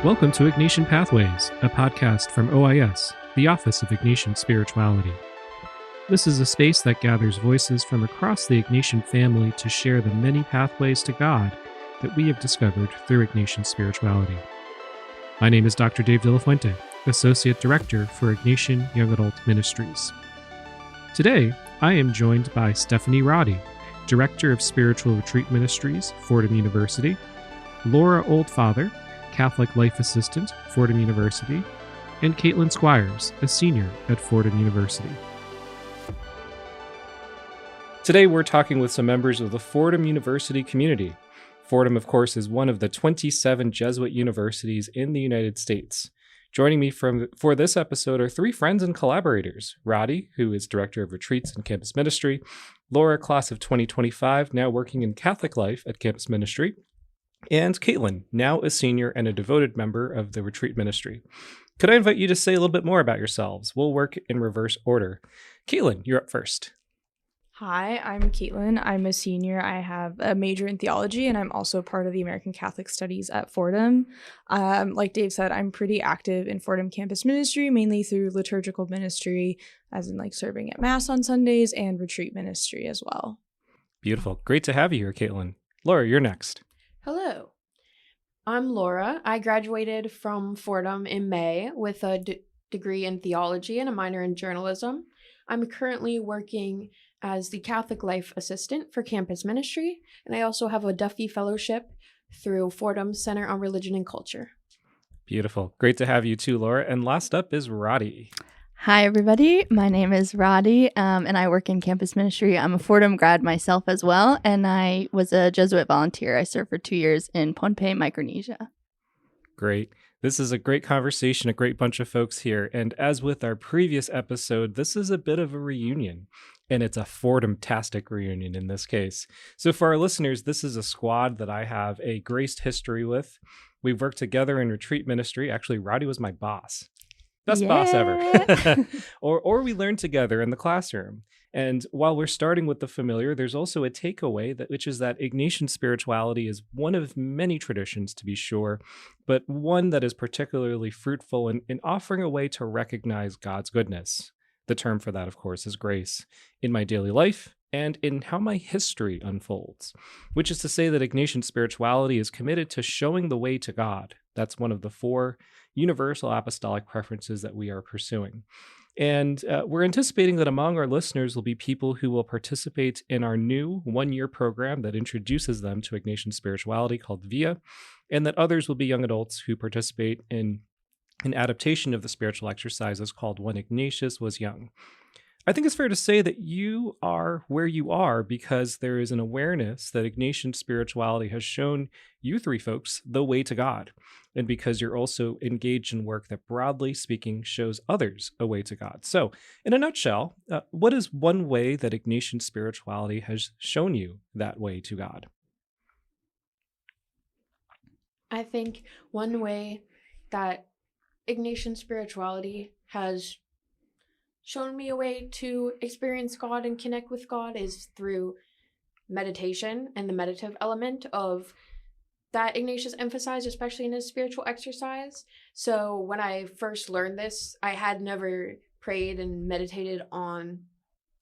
Welcome to Ignatian Pathways, a podcast from OIS, the Office of Ignatian Spirituality. This is a space that gathers voices from across the Ignatian family to share the many pathways to God that we have discovered through Ignatian Spirituality. My name is Dr. Dave De La Fuente, Associate Director for Ignatian Young Adult Ministries. Today, I am joined by Stephanie Roddy, Director of Spiritual Retreat Ministries, Fordham University, Laura Oldfather, Catholic Life Assistant, Fordham University, and Kaitlyn Squyres, a senior at Fordham University. Today we're talking with some members of the Fordham University community. Fordham, of course, is one of the 27 Jesuit universities in the United States. Joining me for this episode are three friends and collaborators: Roddy, who is Director of Retreats and Campus Ministry; Laura, class of 2025, now working in Catholic Life at Campus Ministry; and Kaitlyn, now a senior and a devoted member of the Retreat Ministry. Could I invite you to say a little bit more about yourselves? We'll work in reverse order. Kaitlyn, you're up first. Hi, I'm Kaitlyn. I'm a senior. I have a major in theology, and I'm also part of the American Catholic Studies at Fordham. Like Dave said, I'm pretty active in Fordham Campus Ministry, mainly through liturgical ministry, as in like serving at Mass on Sundays, and retreat ministry as well. Beautiful. Great to have you here, Kaitlyn. Laura, you're next. Hello. I'm Laura. I graduated from Fordham in May with a degree in theology and a minor in journalism. I'm currently working as the Catholic Life Assistant for Campus Ministry, and I also have a Duffy Fellowship through Fordham Center on Religion and Culture. Beautiful. Great to have you too, Laura. And last up is Roddy. Hi, everybody. My name is Roddy, and I work in Campus Ministry. I'm a Fordham grad myself as well, and I was a Jesuit volunteer. I served for 2 years in Pohnpei, Micronesia. Great. This is a great conversation, a great bunch of folks here. And as with our previous episode, this is a bit of a reunion. And it's a Fordhamtastic reunion in this case. So for our listeners, this is a squad that I have a graced history with. We've worked together in retreat ministry. Actually, Roddy was my boss. Best boss ever. or we learned together in the classroom. And while we're starting with the familiar, there's also a takeaway, which is that Ignatian spirituality is one of many traditions, to be sure, but one that is particularly fruitful in offering a way to recognize God's goodness. The term for that, of course, is grace in my daily life and in how my history unfolds, which is to say that Ignatian spirituality is committed to showing the way to God. That's one of the four universal apostolic preferences that we are pursuing. And we're anticipating that among our listeners will be people who will participate in our new one-year program that introduces them to Ignatian spirituality called VIA, and that others will be young adults who participate in an adaptation of the spiritual exercises called When Ignatius Was Young. I think it's fair to say that you are where you are because there is an awareness that Ignatian spirituality has shown you three folks the way to God, and because you're also engaged in work that, broadly speaking, shows others a way to God. So, in a nutshell, what is one way that Ignatian spirituality has shown you that way to God? I think one way that Ignatian spirituality has shown me a way to experience God and connect with God is through meditation and the meditative element of that Ignatius emphasized, especially in his spiritual exercise. So when I first learned this, I had never prayed and meditated on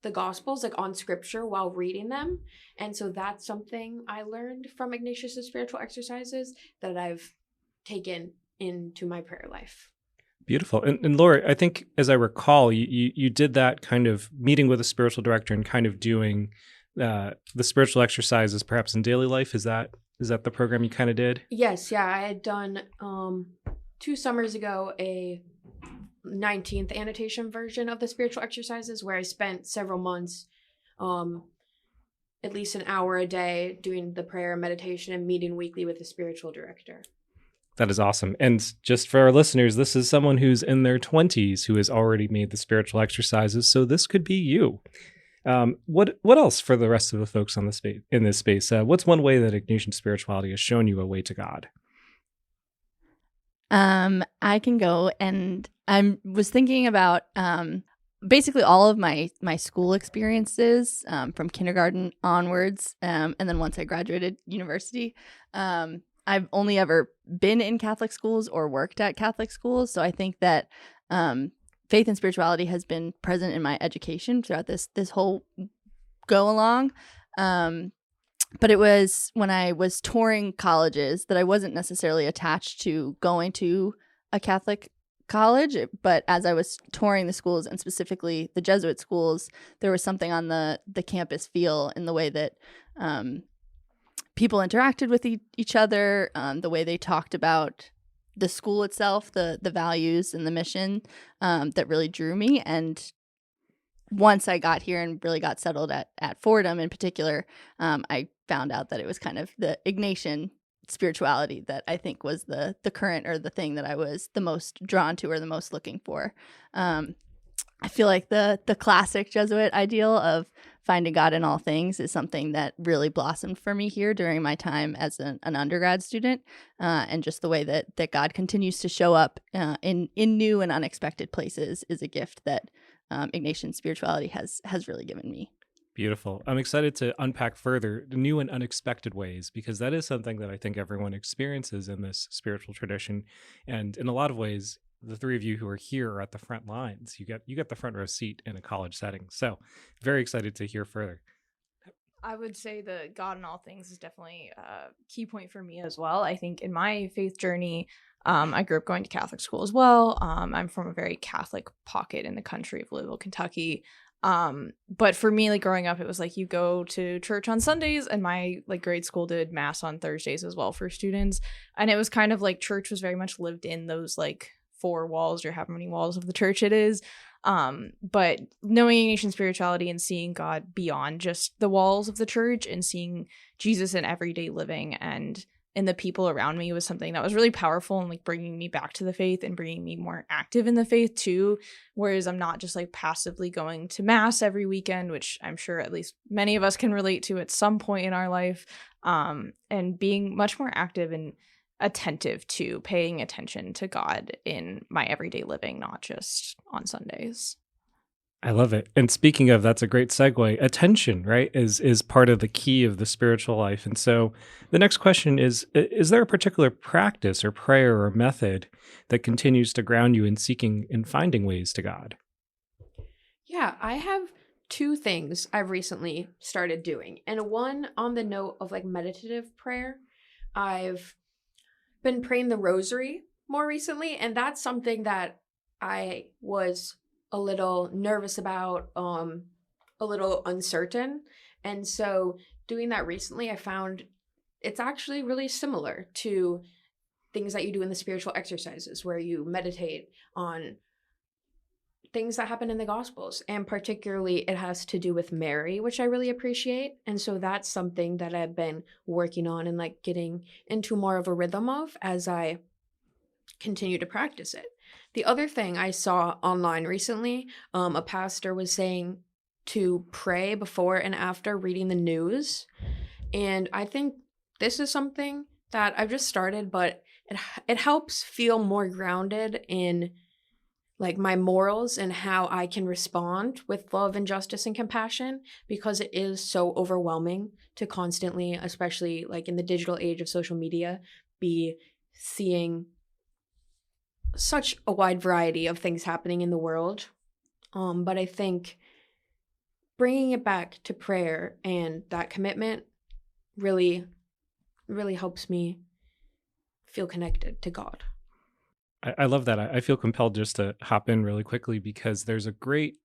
the Gospels, like on scripture while reading them. And so that's something I learned from Ignatius' spiritual exercises that I've taken into my prayer life. Beautiful. And Laura, I think as I recall, you did that kind of meeting with a spiritual director and kind of doing the spiritual exercises perhaps in daily life. Is that the program you kind of did? Yes. Yeah. I had done 2 summers ago a 19th annotation version of the spiritual exercises where I spent several months, at least an hour a day doing the prayer and meditation and meeting weekly with a spiritual director. That is awesome. And just for our listeners, this is someone who's in their 20s who has already made the spiritual exercises. So this could be you. What else for the rest of the folks on in this space? What's one way that Ignatian spirituality has shown you a way to God? I can go, and I was thinking about basically all of my school experiences from kindergarten onwards, and then once I graduated university. I've only ever been in Catholic schools or worked at Catholic schools. So I think that faith and spirituality has been present in my education throughout this whole go along. But it was when I was touring colleges that I wasn't necessarily attached to going to a Catholic college. But as I was touring the schools, and specifically the Jesuit schools, there was something on the campus feel in the way that people interacted with each other, the way they talked about the school itself, the values and the mission that really drew me. And once I got here and really got settled at Fordham in particular, I found out that it was kind of the Ignatian spirituality that I think was the current, or the thing that I was the most drawn to or the most looking for. I feel like the classic Jesuit ideal of finding God in all things is something that really blossomed for me here during my time as an undergrad student, and just the way that God continues to show up in new and unexpected places is a gift that Ignatian spirituality has really given me. Beautiful. I'm excited to unpack further the new and unexpected ways, because that is something that I think everyone experiences in this spiritual tradition. And in a lot of ways, the three of you who are here are at the front lines. You get the front row seat in a college setting. So very excited to hear further. I would say the God in all things is definitely a key point for me as well. I think in my faith journey, I grew up going to Catholic school as well. I'm from a very Catholic pocket in the country of Louisville, Kentucky. But for me, like growing up, it was like you go to church on Sundays, and my like grade school did mass on Thursdays as well for students. And it was kind of like church was very much lived in those like four walls, or however many walls of the church it is. But knowing Ignatian spirituality and seeing God beyond just the walls of the church, and seeing Jesus in everyday living and in the people around me, was something that was really powerful, and like bringing me back to the faith and bringing me more active in the faith too. Whereas I'm not just like passively going to mass every weekend, which I'm sure at least many of us can relate to at some point in our life, and being much more active and attentive to paying attention to God in my everyday living, not just on Sundays. I love it. And speaking of, that's a great segue. Attention, right, is part of the key of the spiritual life. And so the next question is there a particular practice or prayer or method that continues to ground you in seeking and finding ways to God? Yeah, I have two things I've recently started doing. And one on the note of like meditative prayer, I've been praying the rosary more recently, and that's something that I was a little nervous about, a little uncertain. And so doing that recently, I found it's actually really similar to things that you do in the spiritual exercises, where you meditate on things that happen in the Gospels. And particularly it has to do with Mary, which I really appreciate. And so that's something that I've been working on and like getting into more of a rhythm of as I continue to practice it. The other thing I saw online recently, a pastor was saying to pray before and after reading the news. And I think this is something that I've just started, but it helps feel more grounded in like my morals and how I can respond with love and justice and compassion, because it is so overwhelming to constantly, especially like in the digital age of social media, be seeing such a wide variety of things happening in the world. But I think bringing it back to prayer and that commitment really, really helps me feel connected to God. I love that. I feel compelled just to hop in really quickly, because there's a great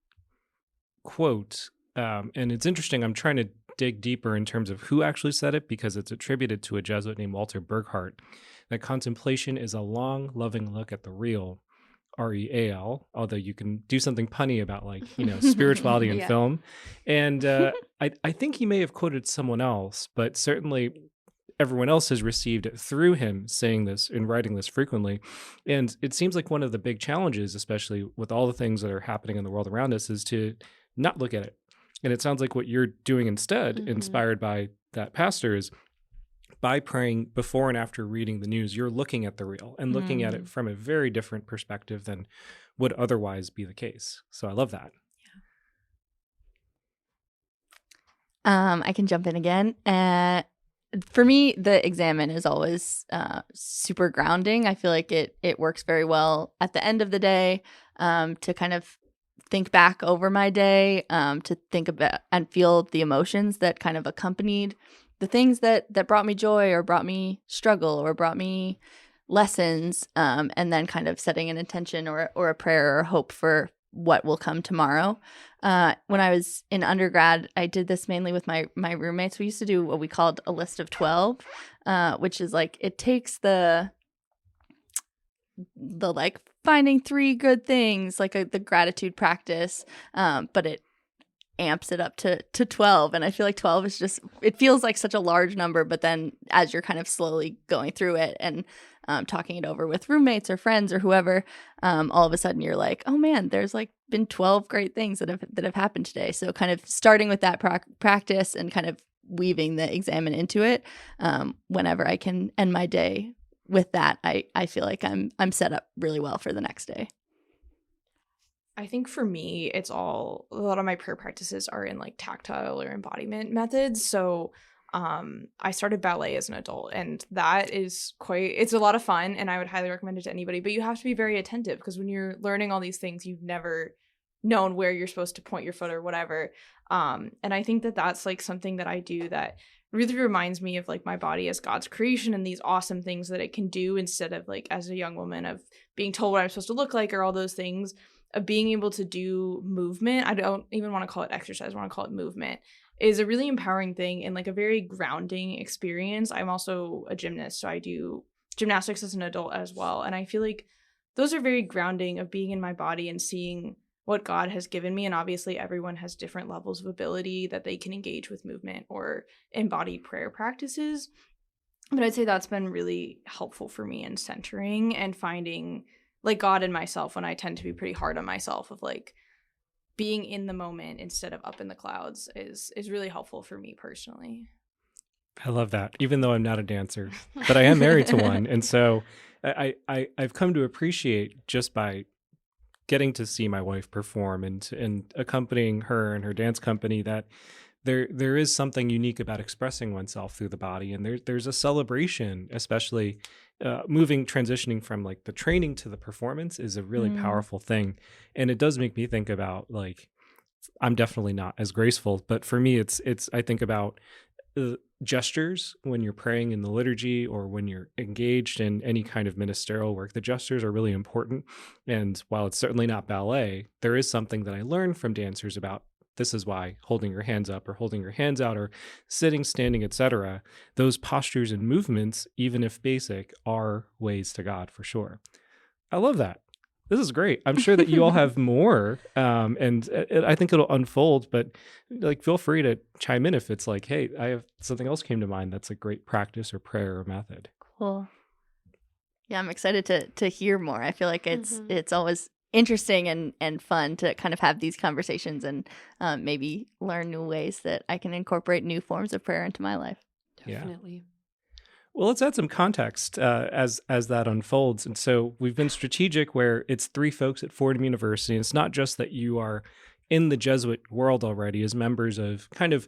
quote, and it's interesting. I'm trying to dig deeper in terms of who actually said it, because it's attributed to a Jesuit named Walter Burghardt, that contemplation is a long, loving look at the real, real, although you can do something punny about like, spirituality in Yeah. film. And I think he may have quoted someone else, but certainly everyone else has received it through him saying this and writing this frequently. And it seems like one of the big challenges, especially with all the things that are happening in the world around us, is to not look at it. And it sounds like what you're doing instead, inspired by that pastor, is by praying before and after reading the news, you're looking at the real and looking at it from a very different perspective than would otherwise be the case. So I love that. I can jump in again. For me, the examen is always super grounding. I feel like it works very well at the end of the day to kind of think back over my day, to think about and feel the emotions that kind of accompanied the things that brought me joy or brought me struggle or brought me lessons, and then kind of setting an intention or a prayer or hope for what will come tomorrow. When I was in undergrad, I did this mainly with my roommates. We used to do what we called a list of 12, which is like it takes the like finding 3 good things, like the gratitude practice, but it amps it up to 12. And I feel like 12 is just, it feels like such a large number, but then as you're kind of slowly going through it and talking it over with roommates or friends or whoever, all of a sudden you're like, oh man, there's like been 12 great things that have happened today. So kind of starting with that practice and kind of weaving the examen into it, whenever I can end my day with that, I feel like I'm set up really well for the next day. I think for me, a lot of my prayer practices are in like tactile or embodiment methods. So I started ballet as an adult, and that is it's a lot of fun, and I would highly recommend it to anybody, but you have to be very attentive because when you're learning all these things, you've never known where you're supposed to point your foot or whatever. And I think that that's like something that I do that really reminds me of like my body as God's creation and these awesome things that it can do, instead of like as a young woman of being told what I'm supposed to look like or all those things, of being able to do movement. I don't even want to call it exercise, I want to call it movement, is a really empowering thing and like a very grounding experience. I'm also a gymnast, so I do gymnastics as an adult as well. And I feel like those are very grounding, of being in my body and seeing what God has given me. And obviously everyone has different levels of ability that they can engage with movement or embody prayer practices. But I'd say that's been really helpful for me in centering and finding like God in myself, when I tend to be pretty hard on myself, of like being in the moment instead of up in the clouds is really helpful for me personally. I love that, even though I'm not a dancer, but I am married to one. And so I've come to appreciate, just by getting to see my wife perform and accompanying her in her dance company, that there is something unique about expressing oneself through the body. And there's a celebration, especially transitioning from like the training to the performance is a really powerful thing. And it does make me think about, like, I'm definitely not as graceful, but for me, it's I think about gestures when you're praying in the liturgy or when you're engaged in any kind of ministerial work. The gestures are really important. And while it's certainly not ballet, there is something that I learned from dancers about. This is why holding your hands up or holding your hands out or sitting, standing, etc., those postures and movements, even if basic, are ways to God for sure. I love that. This is great. I'm sure that you all have more, and I think it'll unfold, but like, feel free to chime in if it's like, hey, I have something else came to mind that's a great practice or prayer or method. Cool. Yeah, I'm excited to hear more. I feel like it's always interesting and fun to kind of have these conversations and maybe learn new ways that I can incorporate new forms of prayer into my life. Definitely. Yeah. Well, let's add some context as that unfolds. And so we've been strategic where it's 3 folks at Fordham University. And it's not just that you are in the Jesuit world already as members of kind of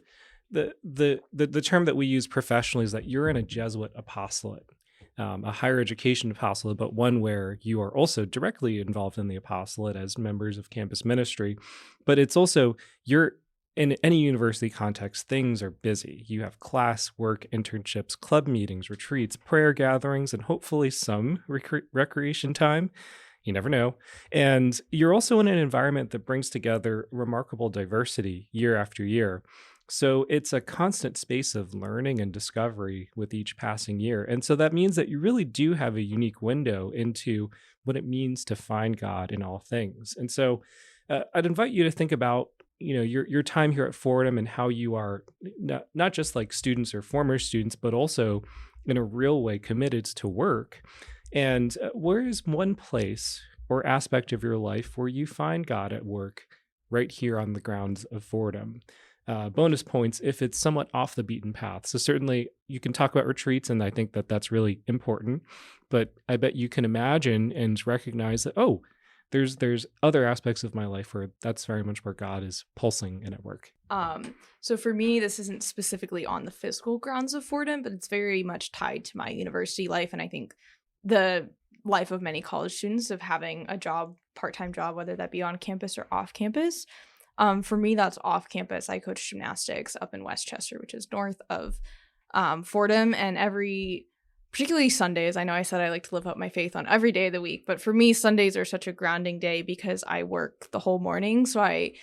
the term that we use professionally is that you're in a Jesuit apostolate, a higher education apostolate, but one where you are also directly involved in the apostolate as members of campus ministry. But it's also, you're in any university context, things are busy. You have class, work, internships, club meetings, retreats, prayer gatherings, and hopefully some recreation time. You never know. And you're also in an environment that brings together remarkable diversity year after year. So it's a constant space of learning and discovery with each passing year. And so that means that you really do have a unique window into what it means to find God in all things. And so I'd invite you to think about your time here at Fordham and how you are not just like students or former students, but also in a real way committed to work. And where is one place or aspect of your life where you find God at work right here on the grounds of Fordham? Bonus points if it's somewhat off the beaten path. So certainly you can talk about retreats, and I think that that's really important. But I bet you can imagine and recognize that, there's other aspects of my life where that's very much where God is pulsing and at work. So for me, this isn't specifically on the physical grounds of Fordham, but it's very much tied to my university life, and I think the life of many college students of having a job, part-time job, whether that be on campus or off campus. For me, that's off campus. I coach gymnastics up in Westchester, which is north of Fordham, and particularly Sundays. I know I said I like to live up my faith on every day of the week, but for me, Sundays are such a grounding day because I work the whole morning. So I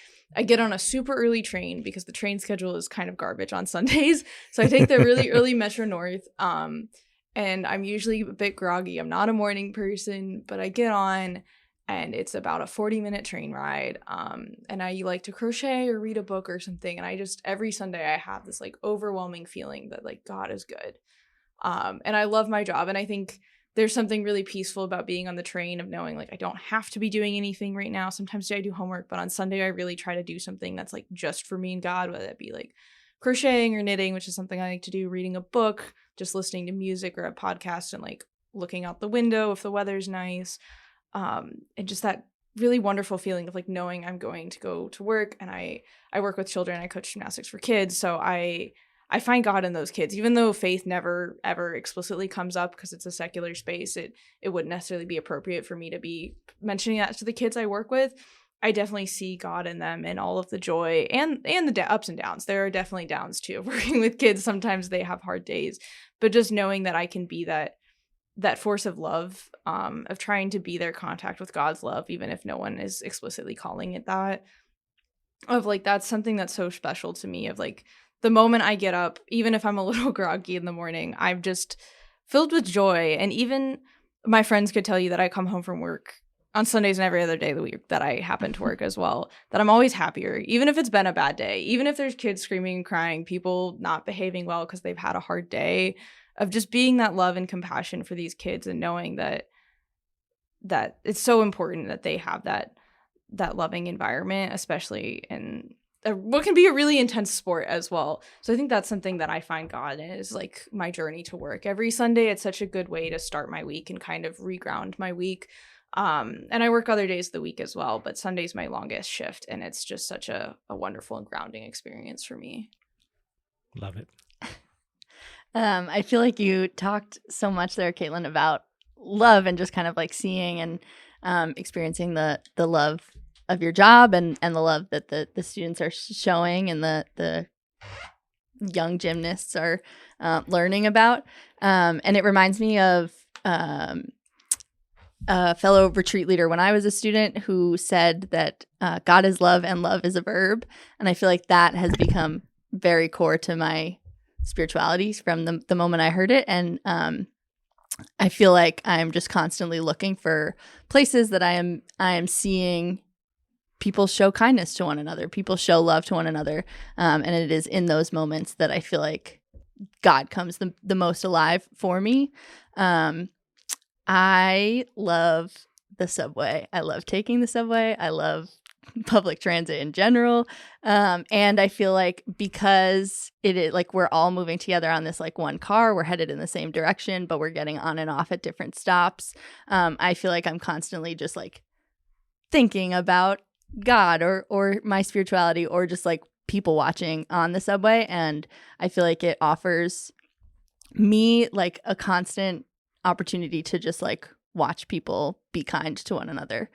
get on a super early train because the train schedule is kind of garbage on Sundays. So I take the really early Metro North. And I'm usually a bit groggy. I'm not a morning person, but I get on and it's about a 40-minute train ride. And I like to crochet or read a book or something. And every Sunday I have this like overwhelming feeling that like God is good. And I love my job. And I think there's something really peaceful about being on the train of knowing like I don't have to be doing anything right now. Sometimes I do homework, but on Sunday I really try to do something that's like just for me and God, whether it be like crocheting or knitting, which is something I like to do, reading a book, just listening to music or a podcast and like looking out the window if the weather's nice. And just that really wonderful feeling of like knowing I'm going to go to work. And I work with children. I coach gymnastics for kids. So I find God in those kids, even though faith never ever explicitly comes up because it's a secular space. It wouldn't necessarily be appropriate for me to be mentioning that to the kids I work with. I definitely see God in them and all of the joy and the ups and downs. There are definitely downs too. Working with kids, sometimes they have hard days, but just knowing that I can be that force of love, of trying to be their contact with God's love, even if no one is explicitly calling it that. Of like that's something that's so special to me. Of like the moment I get up, even if I'm a little groggy in the morning, I'm just filled with joy. And even my friends could tell you that I come home from work on Sundays and every other day of the week that I happen to work as well, that I'm always happier, even if it's been a bad day, even if there's kids screaming and crying, people not behaving well because they've had a hard day, of just being that love and compassion for these kids and knowing that it's so important that they have that loving environment, especially in what can be a really intense sport as well. So I think that's something that I find God in, is like my journey to work. Every Sunday, it's such a good way to start my week and kind of reground my week. And I work other days of the week as well, but Sunday's my longest shift, and it's just such a wonderful and grounding experience for me. Love it. I feel like you talked so much there, Kaitlyn, about love and just kind of like seeing and experiencing the love of your job and the love that the students are showing and the young gymnasts are learning about. And it reminds me of a fellow retreat leader when I was a student who said that God is love and love is a verb. And I feel like that has become very core to my spirituality from the moment I heard it. And I feel like I'm just constantly looking for places that I am seeing people show kindness to one another, people show love to one another. And it is in those moments that I feel like God comes the most alive for me. I love the subway. I love taking the subway. I love public transit in general. And I feel like because it is like we're all moving together on this like one car, we're headed in the same direction, but we're getting on and off at different stops. I feel like I'm constantly just like thinking about God or my spirituality or just like people watching on the subway. And I feel like it offers me like a constant opportunity to just like watch people be kind to one another.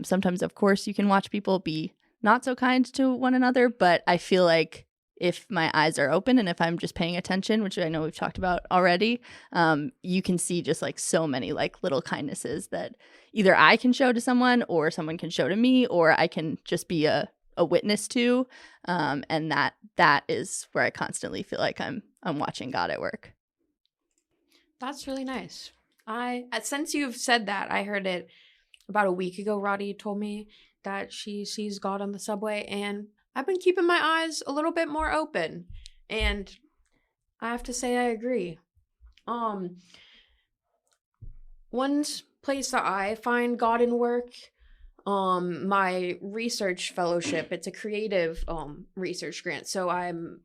Sometimes, of course, you can watch people be not so kind to one another, but I feel like if my eyes are open and if I'm just paying attention, which I know we've talked about already, you can see just like so many like little kindnesses that either I can show to someone or someone can show to me, or I can just be a witness to. And that is where I constantly feel like I'm watching God at work. That's really nice. Since you've said that, I heard it about a week ago. Roddy told me that she sees God on the subway, and I've been keeping my eyes a little bit more open, and I have to say I agree. One place that I find God in work, my research fellowship, it's a creative research grant, so I'm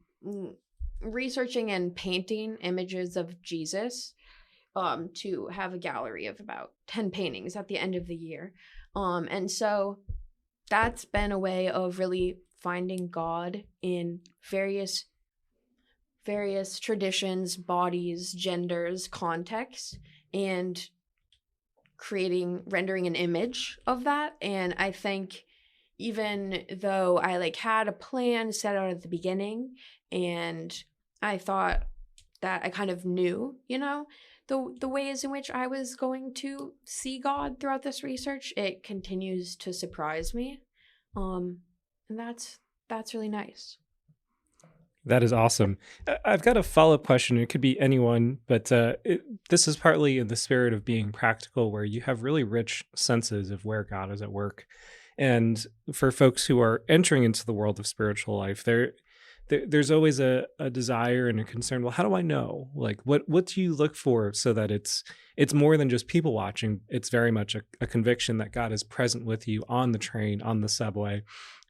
researching and painting images of Jesus to have a gallery of about 10 paintings at the end of the year. And so that's been a way of really finding God in various traditions, bodies, genders, contexts, and rendering an image of that. And I think even though I like had a plan set out at the beginning, and I thought that I kind of knew, the ways in which I was going to see God throughout this research, it continues to surprise me. And that's really nice. That is awesome. I've got a follow-up question. It could be anyone, but this is partly in the spirit of being practical, where you have really rich senses of where God is at work. And for folks who are entering into the world of spiritual life, there's always a desire and a concern. Well, how do I know? Like, what do you look for so that it's more than just people watching? It's very much a conviction that God is present with you on the train, on the subway,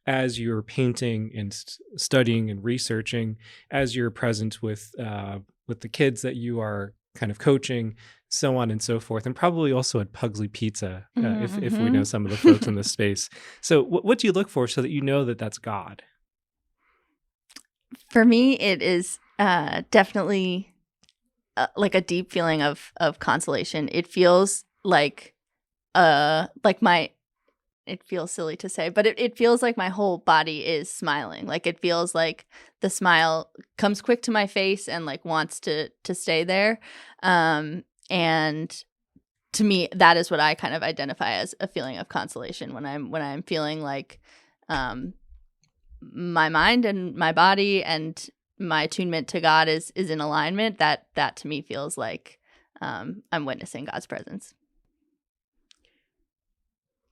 as you're painting and studying and researching, as you're present with the kids that you are kind of coaching, so on and so forth, and probably also at Pugsley Pizza, if we know some of the folks in this space. So what do you look for so that you know that that's God? For me, it is definitely like a deep feeling of consolation. It feels like it feels silly to say, but it feels like my whole body is smiling. Like it feels like the smile comes quick to my face and like wants to stay there. And to me, that is what I kind of identify as a feeling of consolation when I'm feeling like my mind and my body and my attunement to God is in alignment. That to me feels like I'm witnessing God's presence.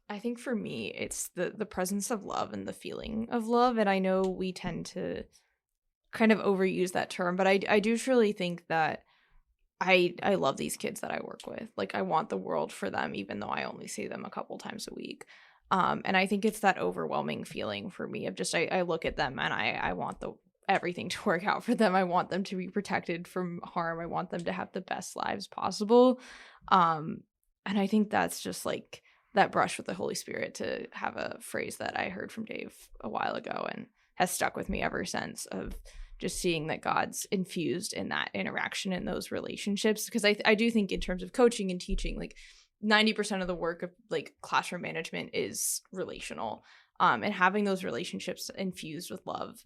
I think for me, it's the presence of love and the feeling of love. And I know we tend to kind of overuse that term, but I do truly think that I love these kids that I work with. Like, I want the world for them, even though I only see them a couple times a week. And I think it's that overwhelming feeling for me of just, I look at them and I want everything to work out for them. I want them to be protected from harm. I want them to have the best lives possible. And I think that's just like that brush with the Holy Spirit, to have a phrase that I heard from Dave a while ago and has stuck with me ever since, of just seeing that God's infused in that interaction in those relationships. Because I do think in terms of coaching and teaching, like 90% of the work of like classroom management is relational, and having those relationships infused with love,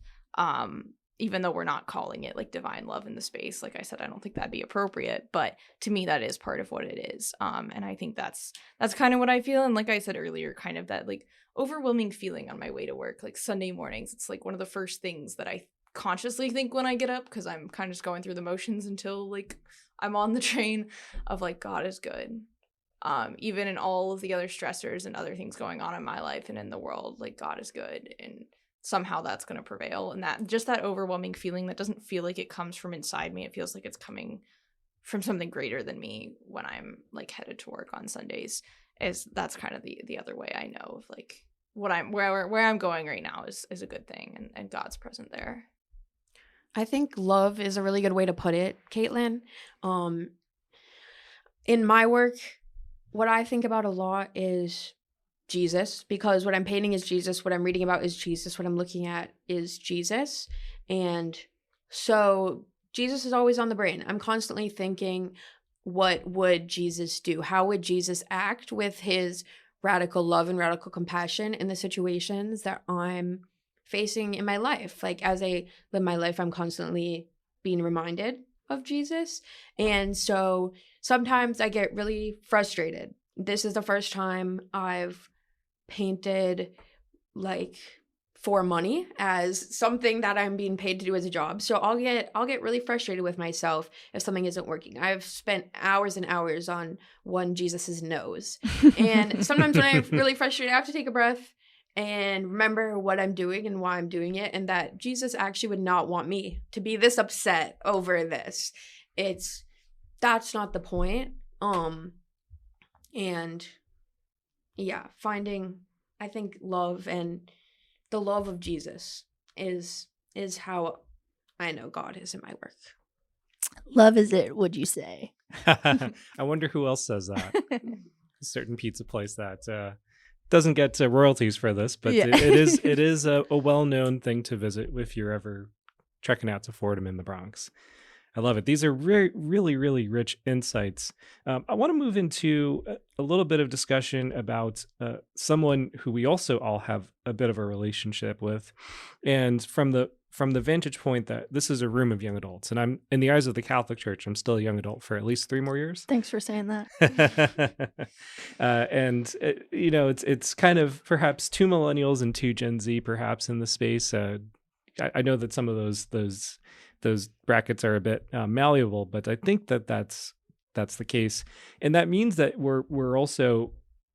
even though we're not calling it like divine love in the space. Like I said, I don't think that'd be appropriate, but to me that is part of what it is. And I think that's kind of what I feel. And like I said earlier, kind of that like overwhelming feeling on my way to work, like Sunday mornings, it's like one of the first things that I consciously think when I get up, because I'm kind of just going through the motions until like I'm on the train, of like, God is good. Even in all of the other stressors and other things going on in my life and in the world, like God is good, and somehow that's going to prevail. And that just that overwhelming feeling that doesn't feel like it comes from inside me. It feels like it's coming from something greater than me when I'm like headed to work on Sundays. That's kind of the other way I know of like what where I'm going right now is a good thing, and God's present there. I think love is a really good way to put it, Kaitlyn. In my work, what I think about a lot is Jesus, because what I'm painting is Jesus, what I'm reading about is Jesus, what I'm looking at is Jesus. And so Jesus is always on the brain. I'm constantly thinking, what would Jesus do? How would Jesus act with his radical love and radical compassion in the situations that I'm facing in my life? Like, as I live my life, I'm constantly being reminded of Jesus. And so sometimes I get really frustrated. This is the first time I've painted like for money as something that I'm being paid to do as a job. So I'll get really frustrated with myself if something isn't working. I've spent hours and hours on one Jesus's nose. And sometimes when I'm really frustrated, I have to take a breath and remember what I'm doing and why I'm doing it, and that Jesus actually would not want me to be this upset over this. That's not the point. And yeah, finding, I think, love and the love of Jesus is how I know God is in my work. Love is it, would you say? I wonder who else says that. A certain pizza place that doesn't get royalties for this, but Yeah. it is a well-known thing to visit if you're ever trekking out to Fordham in the Bronx. I love it. These are really, really rich insights. I want to move into a little bit of discussion about someone who we also all have a bit of a relationship with, and from the vantage point that this is a room of young adults, and I'm in the eyes of the Catholic Church, I'm still a young adult for at least 3 more years. Thanks for saying that. And it's kind of perhaps 2 millennials and 2 Gen Z, perhaps in the space. I know that some of those brackets are a bit malleable, but I think that that's the case, and that means that we're also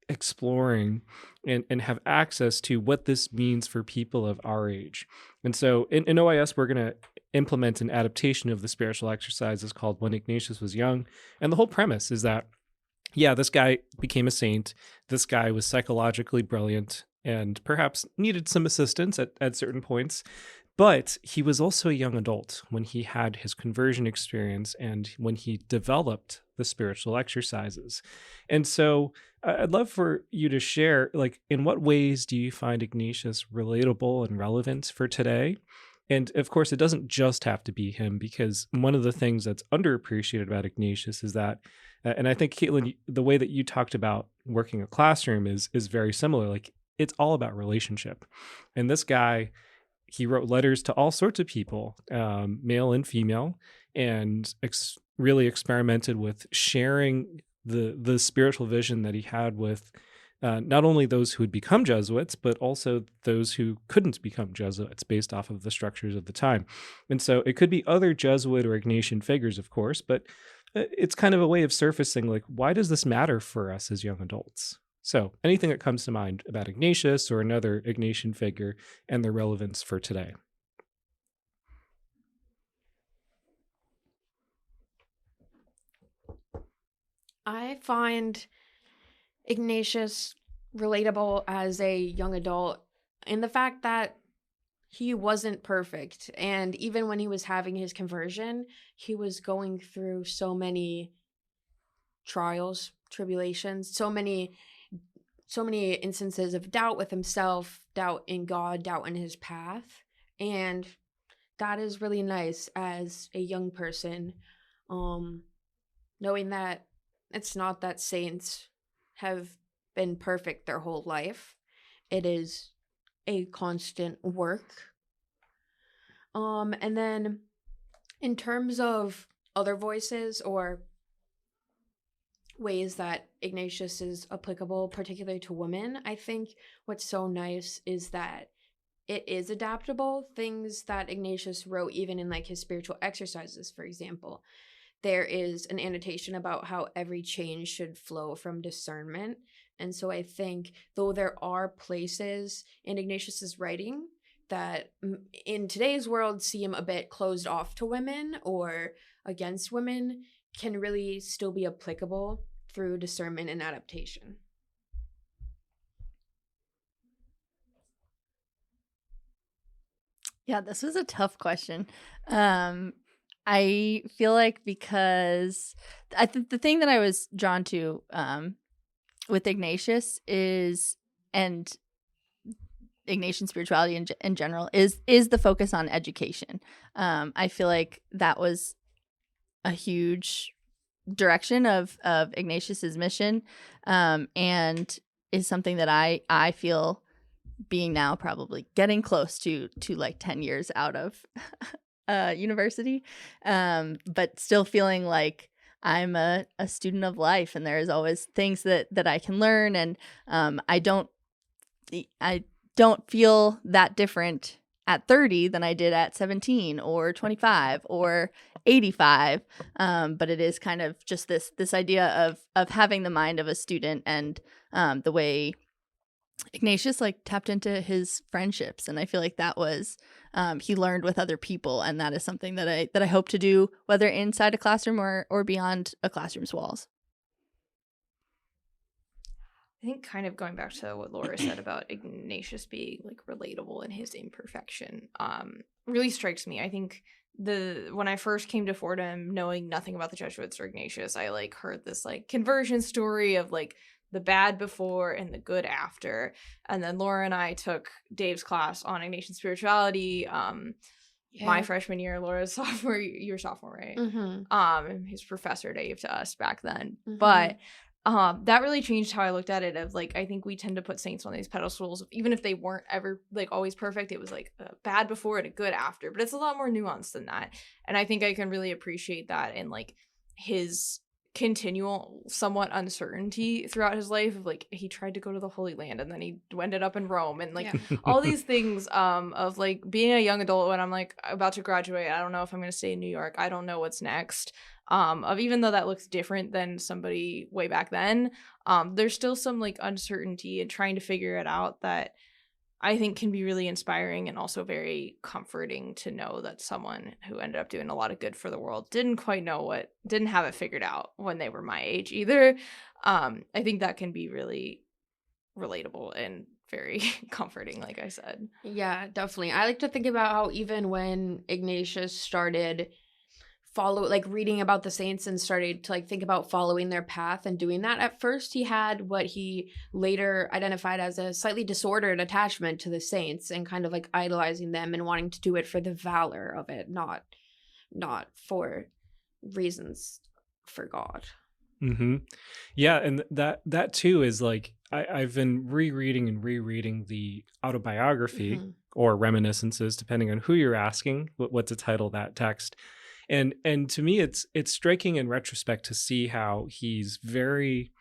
exploring and have access to what this means for people of our age. And so in OIS, we're going to implement an adaptation of the spiritual exercises called When Ignatius Was Young, and the whole premise is that, yeah, this guy became a saint. This guy was psychologically brilliant and perhaps needed some assistance at certain points. But he was also a young adult when he had his conversion experience and when he developed the spiritual exercises. And so I'd love for you to share, like, in what ways do you find Ignatius relatable and relevant for today? And of course, it doesn't just have to be him, because one of the things that's underappreciated about Ignatius is that, and I think, Kaitlyn, the way that you talked about working a classroom is very similar. Like, it's all about relationship. And this guy, he wrote letters to all sorts of people, male and female, and really experimented with sharing the spiritual vision that he had with not only those who would become Jesuits, but also those who couldn't become Jesuits based off of the structures of the time. And so it could be other Jesuit or Ignatian figures, of course, but it's kind of a way of surfacing, like, why does this matter for us as young adults? So anything that comes to mind about Ignatius or another Ignatian figure and their relevance for today? I find Ignatius relatable as a young adult in the fact that he wasn't perfect. And even when he was having his conversion, he was going through so many trials, tribulations, so many instances of doubt with himself, doubt in God, doubt in his path. And that is really nice as a young person, knowing that it's not that saints have been perfect their whole life. It is a constant work. And then in terms of other voices or ways that Ignatius is applicable, particularly to women, I think what's so nice is that it is adaptable. Things that Ignatius wrote, even in like his spiritual exercises, for example, there is an annotation about how every change should flow from discernment. And so I think, though there are places in Ignatius's writing that in today's world seem a bit closed off to women or against women, can really still be applicable through discernment and adaptation. Yeah, this was a tough question. I feel like, because the thing that I was drawn to with Ignatius is, and Ignatian spirituality in general, is the focus on education. I feel like that was a huge direction of Ignatius's mission, and is something that I feel, being now probably getting close to like 10 years out of university, but still feeling like I'm a student of life, and there's always things that I can learn, and I don't feel that different at 30 than I did at 17 or 25 or 85, but it is kind of just this idea of having the mind of a student, and the way Ignatius like tapped into his friendships, and I feel like that was he learned with other people, and that is something that I hope to do, whether inside a classroom or beyond a classroom's walls. I think, kind of going back to what Laura said about Ignatius being like relatable in his imperfection, really strikes me. I think when I first came to Fordham, knowing nothing about the Jesuits or Ignatius, I like heard this like conversion story of like the bad before and the good after. And then Laura and I took Dave's class on Ignatian Spirituality my freshman year, Laura's sophomore, your sophomore, right? Mm-hmm. His professor Dave to us back then. Mm-hmm. But that really changed how I looked at it. Of like, I think we tend to put saints on these pedestals, even if they weren't ever like always perfect. It was like a bad before and a good after, but it's a lot more nuanced than that. And I think I can really appreciate that in like his continual somewhat uncertainty throughout his life. Of like, he tried to go to the Holy Land and then he ended up in Rome, and like all these things of like being a young adult when I'm like about to graduate. I don't know if I'm going to stay in New York. I don't know what's next. Of even though that looks different than somebody way back then, there's still some like uncertainty and trying to figure it out that I think can be really inspiring and also very comforting to know that someone who ended up doing a lot of good for the world didn't have it figured out when they were my age either. I think that can be really relatable and very comforting, like I said. Yeah, definitely. I like to think about how even when Ignatius started reading about the saints and started to like think about following their path and doing that, at first he had what he later identified as a slightly disordered attachment to the saints and kind of like idolizing them and wanting to do it for the valor of it, not for reasons for God. Mm-hmm. Yeah, and that too is like I've been rereading the autobiography or reminiscences, depending on who you're asking, what to title that text. And to me, it's striking in retrospect to see how he's very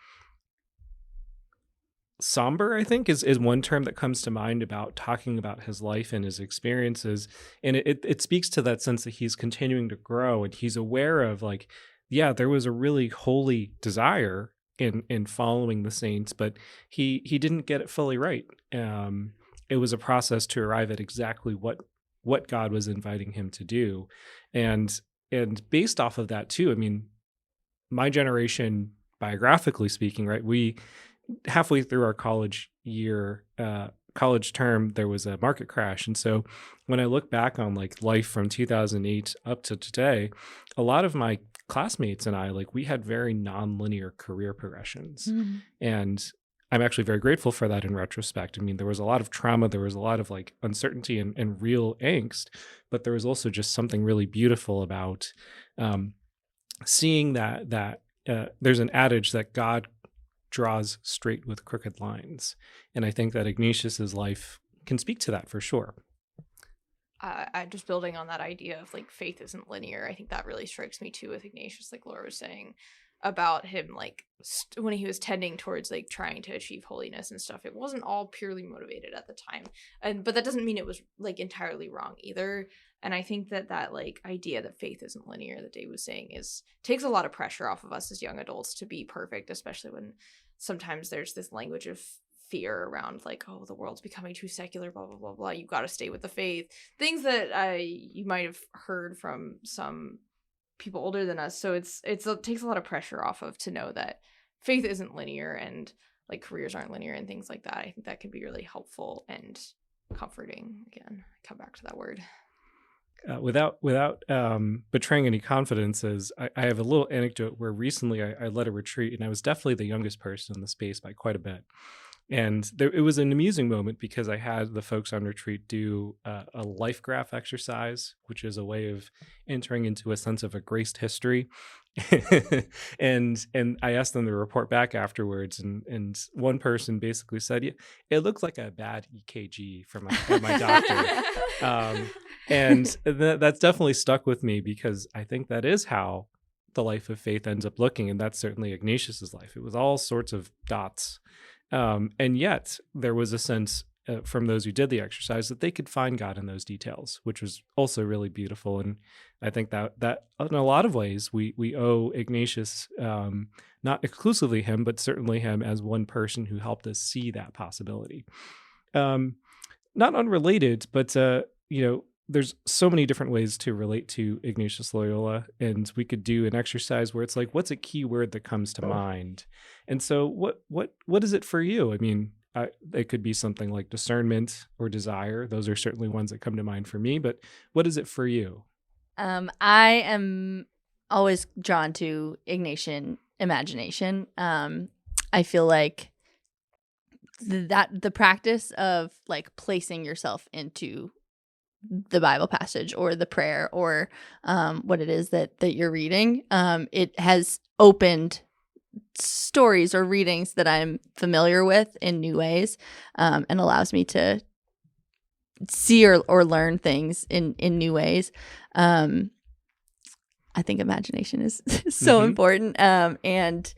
somber, I think, is one term that comes to mind about talking about his life and his experiences. And it speaks to that sense that he's continuing to grow, and he's aware of like, yeah, there was a really holy desire in following the saints, but he didn't get it fully right. It was a process to arrive at exactly what God was inviting him to do. And based off of that too, I mean, my generation, biographically speaking, right, we halfway through our college term, there was a market crash. And so when I look back on like life from 2008 up to today, a lot of my classmates and I, like, we had very nonlinear career progressions. Mm-hmm. And I'm actually very grateful for that in retrospect. I mean, there was a lot of trauma, there was a lot of like uncertainty and real angst, but there was also just something really beautiful about seeing that there's an adage that God draws straight with crooked lines. And I think that Ignatius's life can speak to that for sure. I just building on that idea of like faith isn't linear. I think that really strikes me too with Ignatius, like Laura was saying about him, like when he was tending towards like trying to achieve holiness and stuff, it wasn't all purely motivated at the time, but that doesn't mean it was like entirely wrong either. And I think that like idea that faith isn't linear that Dave was saying takes a lot of pressure off of us as young adults to be perfect, especially when sometimes there's this language of fear around like, oh, the world's becoming too secular, blah blah blah blah, you got to stay with the faith, things that you might have heard from some people older than us. So it takes a lot of pressure off of to know that faith isn't linear and like careers aren't linear and things like that. I think that can be really helpful and comforting. Again, come back to that word. Without betraying any confidences, I have a little anecdote where recently I led a retreat, and I was definitely the youngest person in the space by quite a bit. And it was an amusing moment because I had the folks on retreat do a life graph exercise, which is a way of entering into a sense of a graced history. and I asked them to report back afterwards, and one person basically said, yeah, it looks like a bad EKG from my doctor. And that's definitely stuck with me because I think that is how the life of faith ends up looking. And that's certainly Ignatius's life. It was all sorts of dots. And yet there was a sense from those who did the exercise that they could find God in those details, which was also really beautiful. And I think that in a lot of ways, we owe Ignatius, not exclusively him, but certainly him as one person who helped us see that possibility. Not unrelated, but, there's so many different ways to relate to Ignatius Loyola, and we could do an exercise where it's like, what's a key word that comes to mind? And so what is it for you? I mean, it could be something like discernment or desire. Those are certainly ones that come to mind for me, but what is it for you? I am always drawn to Ignatian imagination. I feel like the practice of like placing yourself into the Bible passage or the prayer or what it is that you're reading, it has opened stories or readings that I'm familiar with in new ways, and allows me to see or learn things in new ways. I think imagination is so important, and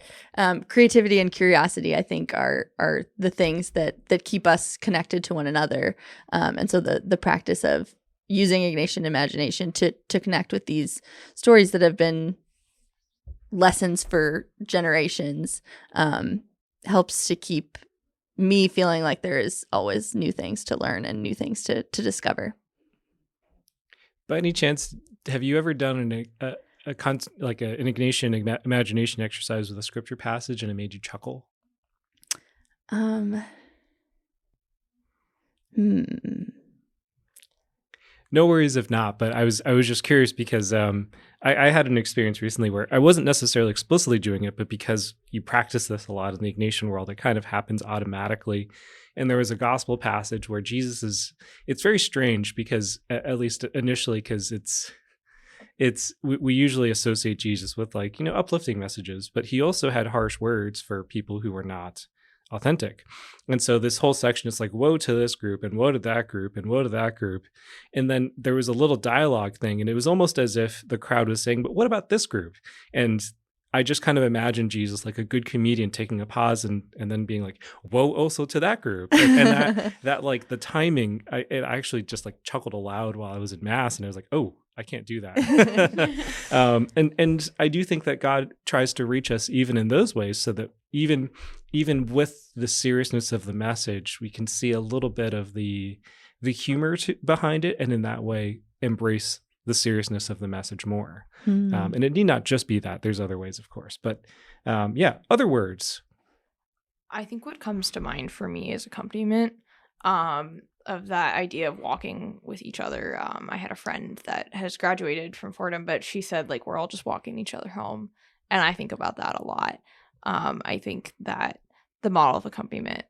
creativity and curiosity, I think, are the things that keep us connected to one another. And so the practice of using Ignatian imagination to connect with these stories that have been lessons for generations helps to keep me feeling like there is always new things to learn and new things to discover. By any chance, have you ever done an Ignatian imagination exercise with a scripture passage and it made you chuckle? No worries if not, but I was just curious because I had an experience recently where I wasn't necessarily explicitly doing it, but because you practice this a lot in the Ignatian world, it kind of happens automatically. And there was a gospel passage where it's very strange because, at least initially, because we usually associate Jesus with uplifting messages, but he also had harsh words for people who were not authentic. And so this whole section is like, woe to this group and woe to that group and woe to that group. And then there was a little dialogue thing, and it was almost as if the crowd was saying, but what about this group? And I just kind of imagined Jesus like a good comedian taking a pause and then being like, whoa, also to that group. And that like the timing, I actually just like chuckled aloud while I was in mass, and I was like, oh, I can't do that. And I do think that God tries to reach us even in those ways, so that even with the seriousness of the message, we can see a little bit of the humor behind it, and in that way embrace the seriousness of the message more. And it need not just be that. There's other ways, of course. But other words. I think what comes to mind for me is accompaniment, of that idea of walking with each other. I had a friend that has graduated from Fordham, but she said, like, we're all just walking each other home. And I think about that a lot. I think that the model of accompaniment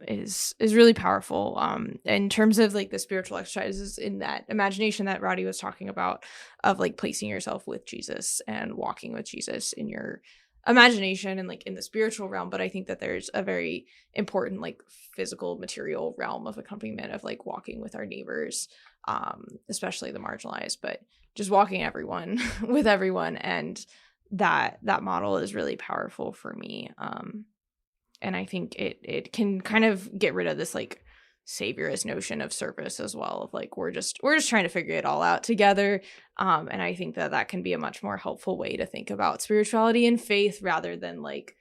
is really powerful in terms of like the spiritual exercises in that imagination that Roddy was talking about, of like placing yourself with Jesus and walking with Jesus in your imagination and like in the spiritual realm. But I think that there's a very important like physical material realm of accompaniment, of like walking with our neighbors, especially the marginalized, but just walking everyone with everyone. And that model is really powerful for me. And I think it can kind of get rid of this like saviorist notion of service as well, of like we're just trying to figure it all out together. And I think that can be a much more helpful way to think about spirituality and faith, rather than like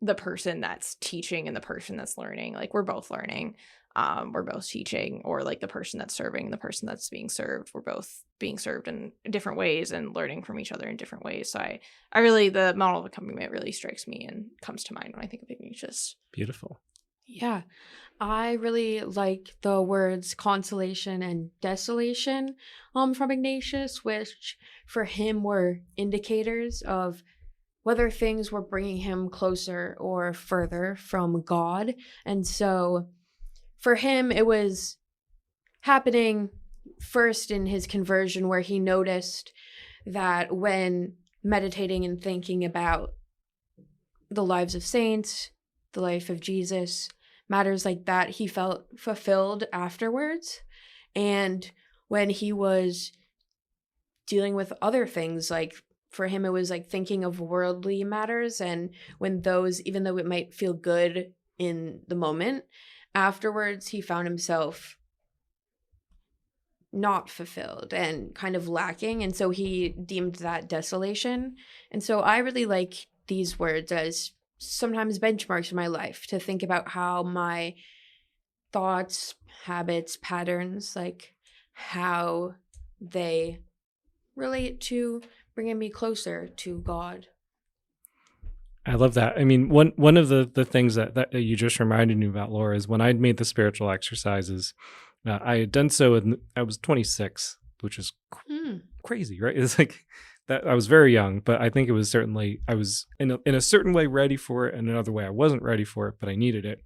the person that's teaching and the person that's learning. Like we're both learning, we're both teaching, or like the person that's serving and the person that's being served, we're both being served in different ways and learning from each other in different ways. So I really, the model of accompaniment really strikes me and comes to mind when I think of Ignatius. Beautiful. Yeah, I really like the words consolation and desolation from Ignatius, which for him were indicators of whether things were bringing him closer or further from God. And so for him, it was happening first in his conversion, where he noticed that when meditating and thinking about the lives of saints, the life of Jesus, matters like that, he felt fulfilled afterwards. And when he was dealing with other things, like for him, it was like thinking of worldly matters. And when those, even though it might feel good in the moment, afterwards he found himself not fulfilled and kind of lacking. And so he deemed that desolation. And so I really like these words as sometimes benchmarks in my life, to think about how my thoughts, habits, patterns, like how they relate to bringing me closer to God. I love that. I mean, one of the things that you just reminded me about, Laura, is when I'd made the spiritual exercises, I had done so I was 26, which is crazy, right? It's like that. I was very young, but I think it was certainly, I was in a certain way ready for it, and another way I wasn't ready for it, but I needed it.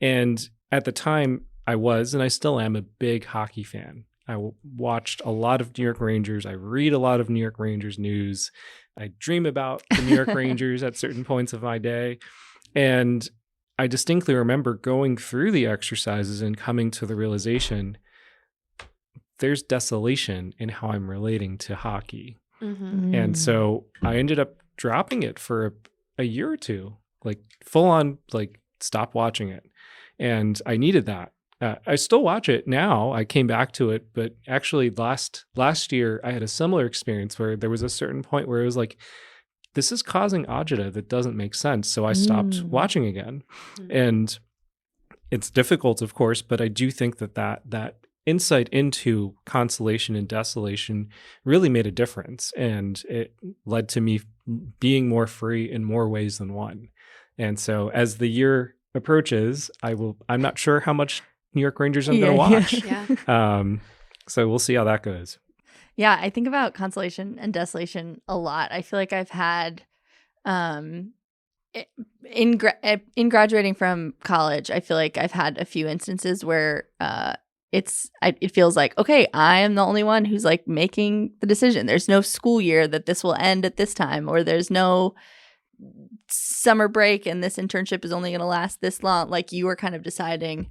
And at the time, I was, and I still am, a big hockey fan. I watched a lot of New York Rangers. I read a lot of New York Rangers news. I dream about the New York Rangers at certain points of my day. And I distinctly remember going through the exercises and coming to the realization there's desolation in how I'm relating to hockey. Mm-hmm. And so I ended up dropping it for a year or two, like full on, like stop watching it. And I needed that. I still watch it now. I came back to it, but actually last year I had a similar experience where there was a certain point where it was like, this is causing agita that doesn't make sense. So I stopped watching again. And it's difficult, of course, but I do think that insight into consolation and desolation really made a difference. And it led to me being more free in more ways than one. And so as the year approaches, I'm not sure how much New York Rangers I'm going to watch. Yeah. So we'll see how that goes. Yeah, I think about consolation and desolation a lot. I feel like I've had, in graduating from college, I feel like I've had a few instances where it feels like, okay, I am the only one who's like making the decision. There's no school year that this will end at this time, or there's no summer break and this internship is only going to last this long. Like you are kind of deciding,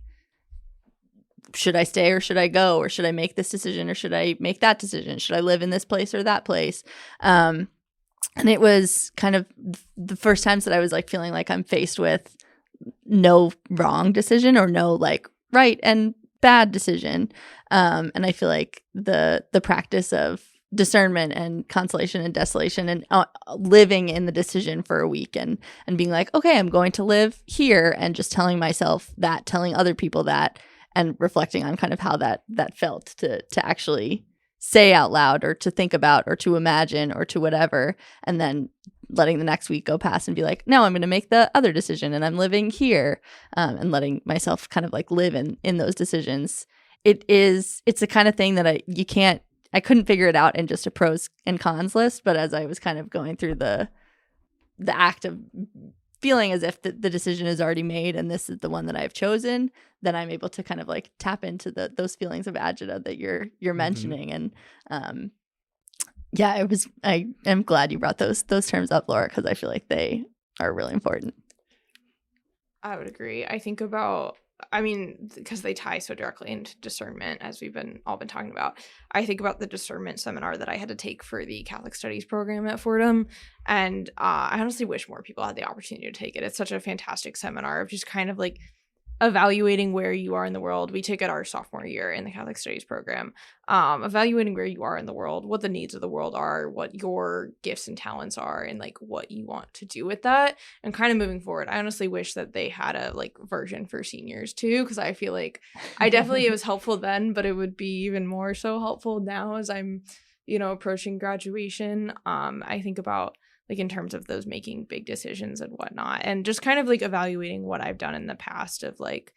should I stay or should I go, or should I make this decision or should I make that decision? Should I live in this place or that place? And it was kind of the first times that I was like feeling like I'm faced with no wrong decision or no like right and bad decision. And I feel like the practice of discernment and consolation and desolation and living in the decision for a week and being like, okay, I'm going to live here, and just telling myself that, telling other people that, and reflecting on kind of how that felt to actually say out loud or to think about or to imagine or to whatever, and then letting the next week go past and be like, no, I'm going to make the other decision and I'm living here, and letting myself kind of like live in those decisions. It's the kind of thing that I couldn't figure it out in just a pros and cons list, but as I was kind of going through the act of feeling as if the decision is already made and this is the one that I've chosen, then I'm able to kind of like tap into those feelings of agita that you're mentioning. And yeah, I am glad you brought those terms up, Laura, because I feel like they are really important. I would agree. I think because they tie so directly into discernment, as we've all been talking about. I think about the discernment seminar that I had to take for the Catholic Studies program at Fordham, and I honestly wish more people had the opportunity to take it. It's such a fantastic seminar of just kind of like evaluating where you are in the world. We take it our sophomore year in the Catholic Studies program, evaluating where you are in the world, what the needs of the world are, what your gifts and talents are, and like what you want to do with that, and kind of moving forward. I honestly wish that they had a like version for seniors too, because I feel like it was helpful then, but it would be even more so helpful now as I'm, approaching graduation. I think about like in terms of those making big decisions and whatnot, and just kind of like evaluating what I've done in the past of like,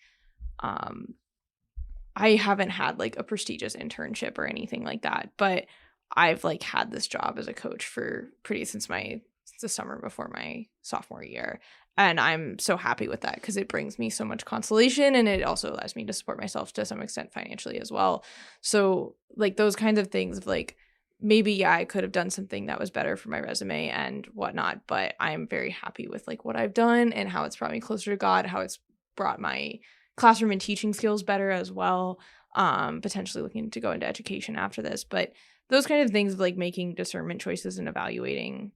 I haven't had like a prestigious internship or anything like that, but I've like had this job as a coach since the summer before my sophomore year. And I'm so happy with that because it brings me so much consolation, and it also allows me to support myself to some extent financially as well. So like those kinds of things of like, maybe, I could have done something that was better for my resume and whatnot, but I'm very happy with like what I've done and how it's brought me closer to God, how it's brought my classroom and teaching skills better as well. Potentially looking to go into education after this, but those kind of things of like making discernment choices and evaluating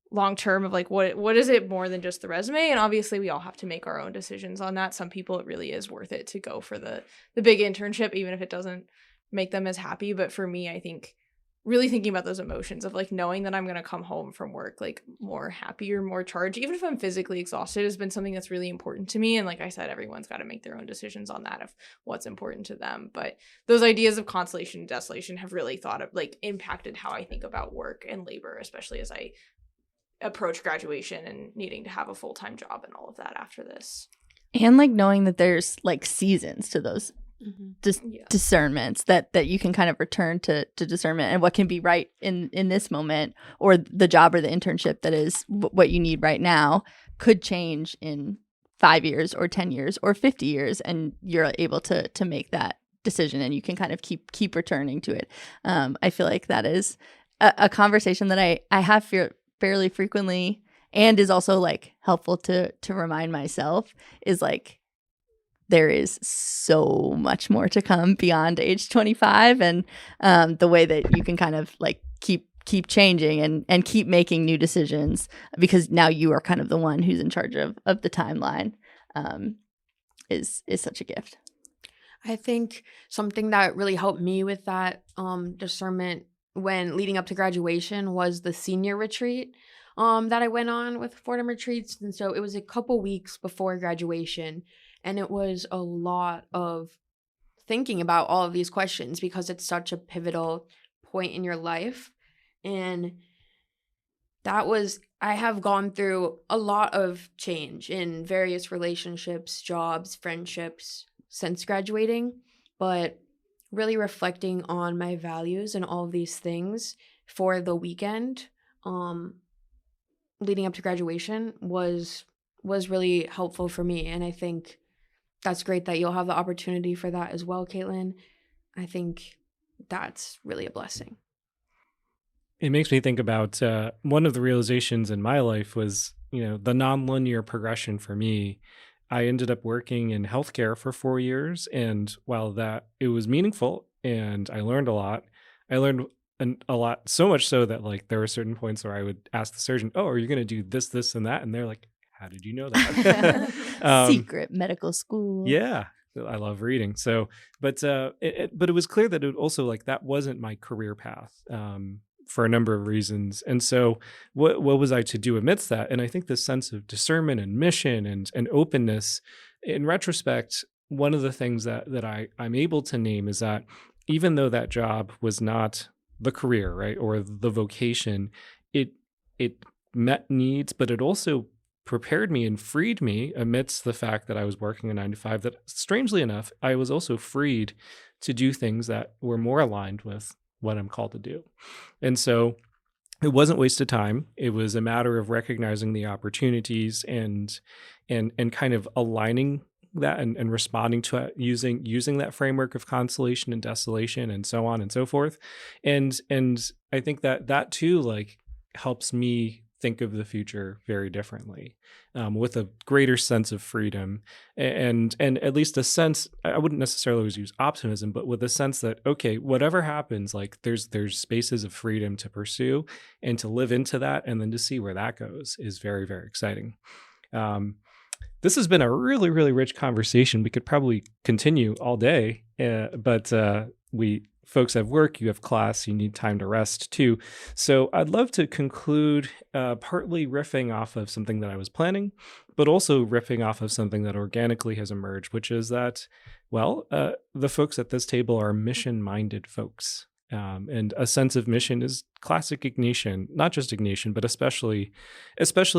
long term of like what is it more than just the resume. And obviously we all have to make our own decisions on that. Some people, it really is worth it to go for the big internship, even if it doesn't make them as happy. But for me, I think really thinking about those emotions of like knowing that I'm going to come home from work like more happier, more charged, even if I'm physically exhausted, has been something that's really important to me. And like I said, everyone's got to make their own decisions on that of what's important to them. But those ideas of consolation and desolation have really impacted how I think about work and labor, especially as I approach graduation and needing to have a full-time job and all of that after this. And like knowing that there's like seasons to those discernments that you can kind of return to discernment, and what can be right in this moment, or the job or the internship that is what you need right now could change in 5 years or 10 years or 50 years, and you're able to make that decision, and you can kind of keep returning to it. I feel like that is a conversation that I have fairly frequently, and is also like helpful to remind myself is like there is so much more to come beyond age 25, and the way that you can kind of like keep changing and keep making new decisions, because now you are kind of the one who's in charge of the timeline, is such a gift. I think something that really helped me with that discernment when leading up to graduation was the senior retreat that I went on with Fordham Retreats. And so it was a couple weeks before graduation, and it was a lot of thinking about all of these questions because it's such a pivotal point in your life. And I have gone through a lot of change in various relationships, jobs, friendships since graduating, but really reflecting on my values and all of these things for the weekend leading up to graduation was really helpful for me. And I think that's great that you'll have the opportunity for that as well, Kaitlyn. I think that's really a blessing. It makes me think about one of the realizations in my life was, the nonlinear progression for me. I ended up working in healthcare for 4 years, and while it was meaningful and I learned a lot, a lot, so much so that like there were certain points where I would ask the surgeon, "Oh, are you going to do this, this, and that?" And they're like, "How did you know that?" Secret medical school. Yeah, I love reading. So, but it was clear that it also like that wasn't my career path. For a number of reasons. And so what was I to do amidst that? And I think this sense of discernment and mission and openness, in retrospect, one of the things that I'm able to name is that even though that job was not the career, right, or the vocation, it met needs, but it also prepared me and freed me amidst the fact that I was working a 9-to-5, that strangely enough, I was also freed to do things that were more aligned with what I'm called to do. And so it wasn't wasted time. It was a matter of recognizing the opportunities and kind of aligning that and responding to it using that framework of consolation and desolation and so on and so forth. And I think that too like helps me think of the future very differently, with a greater sense of freedom and at least a sense, I wouldn't necessarily always use optimism, but with a sense that, okay, whatever happens, like there's spaces of freedom to pursue and to live into that, and then to see where that goes is very, very exciting. This has been a really, really rich conversation. We could probably continue all day, but folks have work, you have class, you need time to rest too. So I'd love to conclude partly riffing off of something that I was planning, but also riffing off of something that organically has emerged, which is that, the folks at this table are mission-minded folks. And a sense of mission is classic Ignatian, not just Ignatian, but especially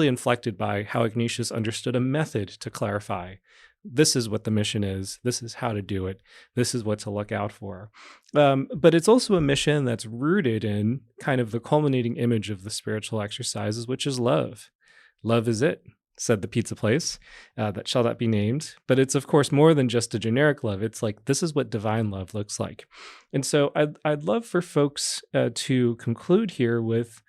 inflected by how Ignatius understood a method to clarify. This is what the mission is. This is how to do it. This is what to look out for. But it's also a mission that's rooted in kind of the culminating image of the spiritual exercises, which is love. Love is it, said the pizza place that shall not be named. But it's, of course, more than just a generic love. It's like, this is what divine love looks like. And so I'd love for folks to conclude here with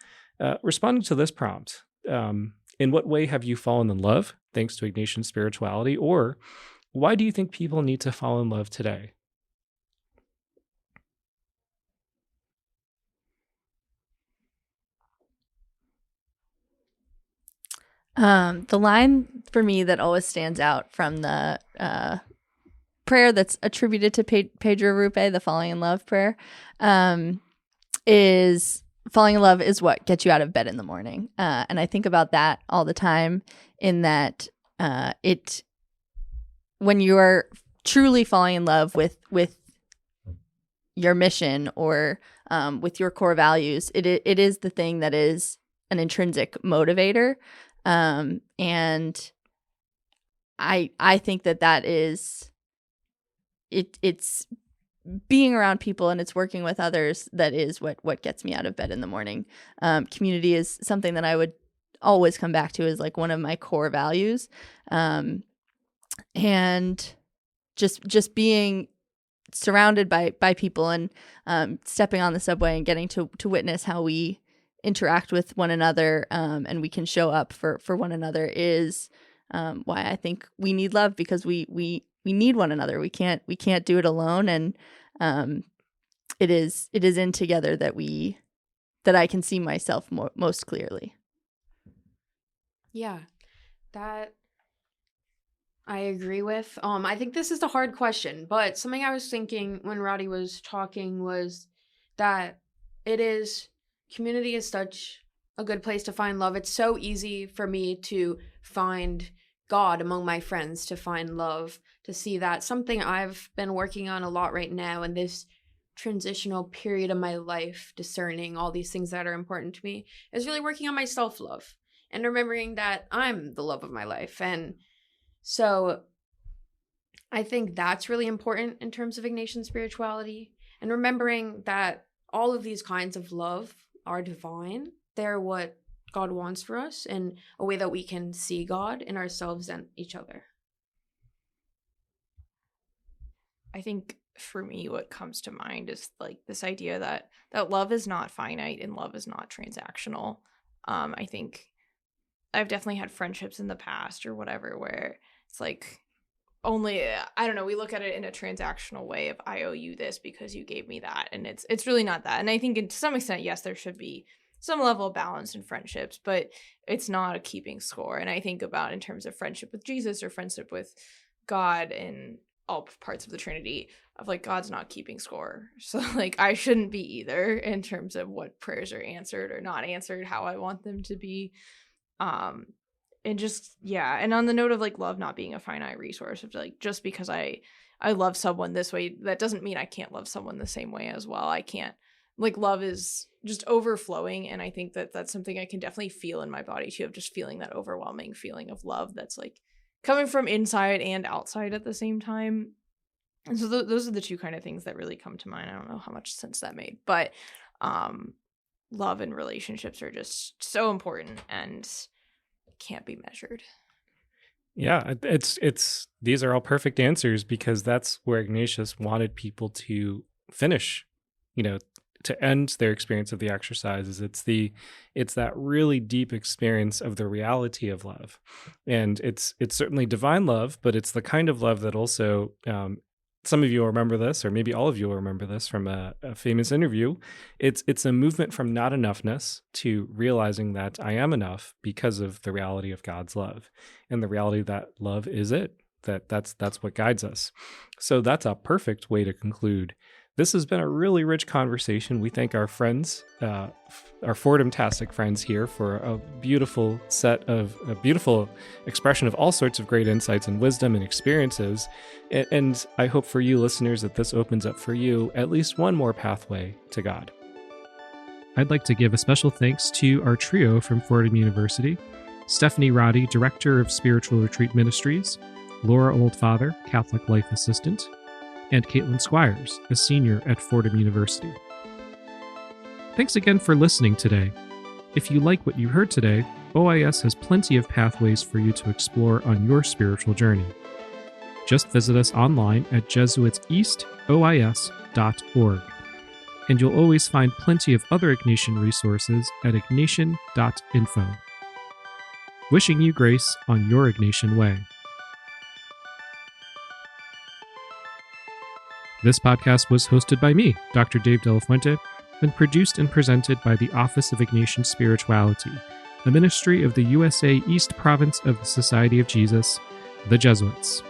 responding to this prompt. In what way have you fallen in love, thanks to Ignatian spirituality? Or why do you think people need to fall in love today? The line for me that always stands out from the prayer that's attributed to Pedro Rupe, the falling in love prayer, is falling in love is what gets you out of bed in the morning. And I think about that all the time, in that when you are truly falling in love with your mission or with your core values, it is the thing that is an intrinsic motivator. And I think that is it's being around people and it's working with others that is what gets me out of bed in the morning. Community is something that I would always come back to as like one of my core values. and just being surrounded by people and stepping on the subway and getting to witness how we interact with one another, and we can show up for one another is why I think we need love, because we need one another. We can't do it alone, and it is in together that I can see myself most clearly. Yeah, that I agree with. I think this is a hard question, but something I was thinking when Roddy was talking was that community is such a good place to find love. It's so easy for me to find God among my friends, to find love, to see that. Something I've been working on a lot right now in this transitional period of my life, discerning all these things that are important to me, is really working on my self-love and remembering that I'm the love of my life. And so I think that's really important in terms of Ignatian spirituality, and remembering that all of these kinds of love are divine. They're what God wants for us in a way that we can see God in ourselves and each other. I think for me, what comes to mind is like this idea that love is not finite and love is not transactional. I think I've definitely had friendships in the past or whatever where it's like only, I don't know, we look at it in a transactional way of I owe you this because you gave me that, and it's really not that. And I think to some extent, yes, there should be some level of balance in friendships, but it's not a keeping score. And I think about in terms of friendship with Jesus or friendship with God and all parts of the Trinity, of like God's not keeping score. So like I shouldn't be either in terms of what prayers are answered or not answered, how I want them to be. And just, yeah. And on the note of like love not being a finite resource, of like, just because I love someone this way, that doesn't mean I can't love someone the same way as well. I can't, like, love is just overflowing. And I think that that's something I can definitely feel in my body too, of just feeling that overwhelming feeling of love that's like coming from inside and outside at the same time. And so those are the two kind of things that really come to mind. I don't know how much sense that made, but love and relationships are just so important and can't be measured. Yeah, it's these are all perfect answers, because that's where Ignatius wanted people to finish, to end their experience of the exercises. It's that really deep experience of the reality of love. And it's certainly divine love, but it's the kind of love that also, some of you will remember this, or maybe all of you will remember this from a famous interview. It's a movement from not enoughness to realizing that I am enough because of the reality of God's love, and the reality that love is that's what guides us. So that's a perfect way to conclude. This has been a really rich conversation. We thank our friends, our Fordhamtastic friends here, for a beautiful expression of all sorts of great insights and wisdom and experiences. And I hope for you listeners that this opens up for you at least one more pathway to God. I'd like to give a special thanks to our trio from Fordham University: Stephanie Roddy, Director of Spiritual Retreat Ministries; Laura Oldfather, Catholic Life Assistant; and Kaitlyn Squyres, a senior at Fordham University. Thanks again for listening today. If you like what you heard today, OIS has plenty of pathways for you to explore on your spiritual journey. Just visit us online at jesuitseastois.org. And you'll always find plenty of other Ignatian resources at ignatian.info. Wishing you grace on your Ignatian way. This podcast was hosted by me, Dr. Dave De La Fuente, and produced and presented by the Office of Ignatian Spirituality, a ministry of the USA East Province of the Society of Jesus, the Jesuits.